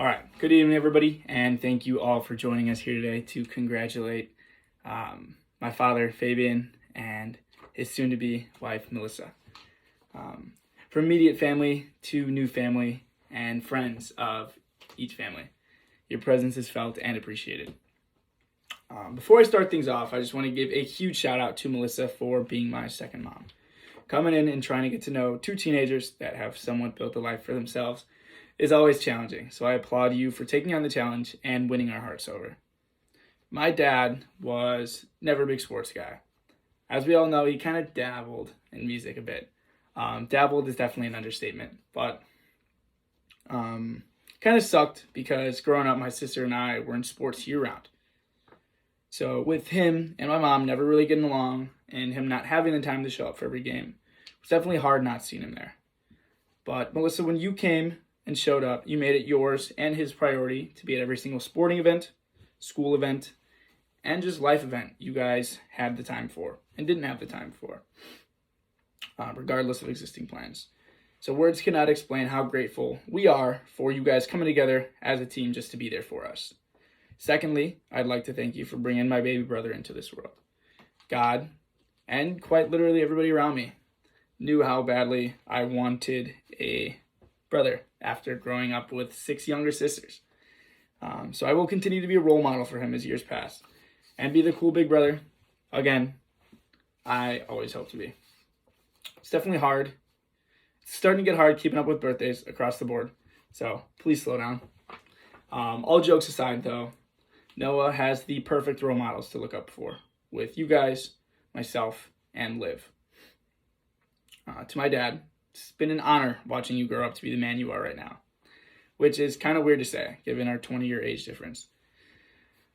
All right, good evening, everybody, and thank you all for joining us here today to congratulate my father, Fabian, and his soon-to-be wife, Melissa. From immediate family to new family and friends of each family, your presence is felt and appreciated. Before I start things off, I just want to give a huge shout out to Melissa for being my second mom. Coming in and trying to get to know two teenagers that have somewhat built a life for themselves is always challenging, so I applaud you for taking on the challenge and winning our hearts over. My dad was never a big sports guy. As we all know, he kind of dabbled in music a bit. Dabbled is definitely an understatement, but kind of sucked because growing up, my sister and I were in sports year-round. So with him and my mom never really getting along and him not having the time to show up for every game, it was definitely hard not seeing him there. But Melissa, when you came and showed up, you made it yours and his priority to be at every single sporting event, school event, and just life event you guys had the time for and didn't have the time for, regardless of existing plans. So words cannot explain how grateful we are for you guys coming together as a team just to be there for us. Secondly, I'd like to thank you for bringing my baby brother into this world. God, and quite literally everybody around me, knew how badly I wanted a brother after growing up with 6 younger sisters. So I will continue to be a role model for him as years pass and be the cool big brother, again, I always hope to be. It's definitely hard. It's starting to get hard keeping up with birthdays across the board, so please slow down. All jokes aside, though, Noah has the perfect role models to look up for with you guys, myself, and Liv. To my dad, it's been an honor watching you grow up to be the man you are right now, which is kind of weird to say given our 20-year age difference.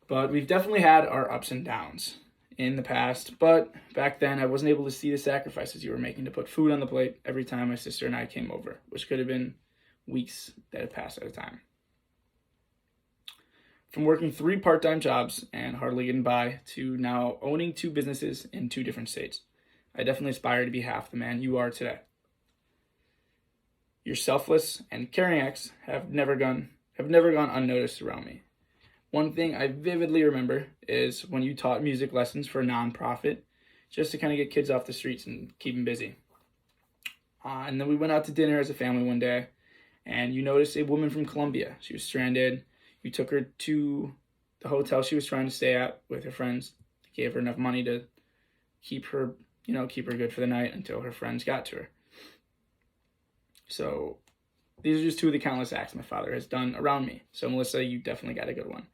But we've definitely had our ups and downs in the past, but back then I wasn't able to see the sacrifices you were making to put food on the plate every time my sister and I came over, which could have been weeks that had passed at a time. From working 3 part-time jobs and hardly getting by to now owning 2 businesses in 2 different states, I definitely aspire to be half the man you are today. Your selfless and caring acts have never gone unnoticed around me. One thing I vividly remember is when you taught music lessons for a nonprofit, just to kind of get kids off the streets and keep them busy. And then we went out to dinner as a family one day, and you noticed a woman from Colombia. She was stranded. You took her to the hotel she was trying to stay at with her friends. Gave her enough money to keep her good for the night until her friends got to her. So these are just 2 of the countless acts my father has done around me. So Melissa, you definitely got a good one.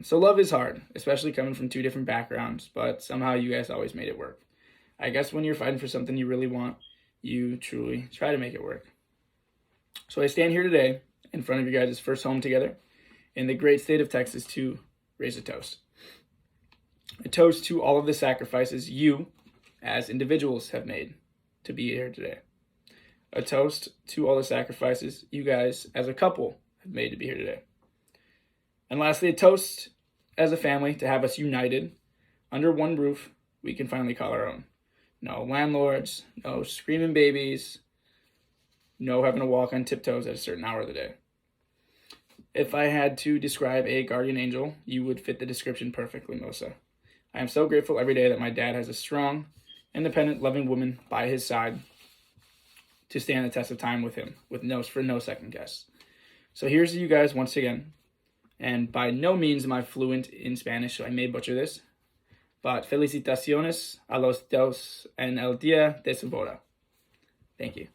So love is hard, especially coming from 2 different backgrounds, but somehow you guys always made it work. I guess when you're fighting for something you really want, you truly try to make it work. So I stand here today in front of you guys' first home together in the great state of Texas to raise a toast. A toast to all of the sacrifices you, as individuals, have made to be here today. A toast to all the sacrifices you guys, as a couple, have made to be here today. And lastly, a toast as a family to have us united under one roof we can finally call our own. No landlords, no screaming babies, no having to walk on tiptoes at a certain hour of the day. If I had to describe a guardian angel, you would fit the description perfectly, Melissa. I am so grateful every day that my dad has a strong, independent, loving woman by his side to stand the test of time with him, for no second guess. So here's to you guys once again. And by no means am I fluent in Spanish, so I may butcher this. But felicitaciones a los dos en el día de su boda. Thank you.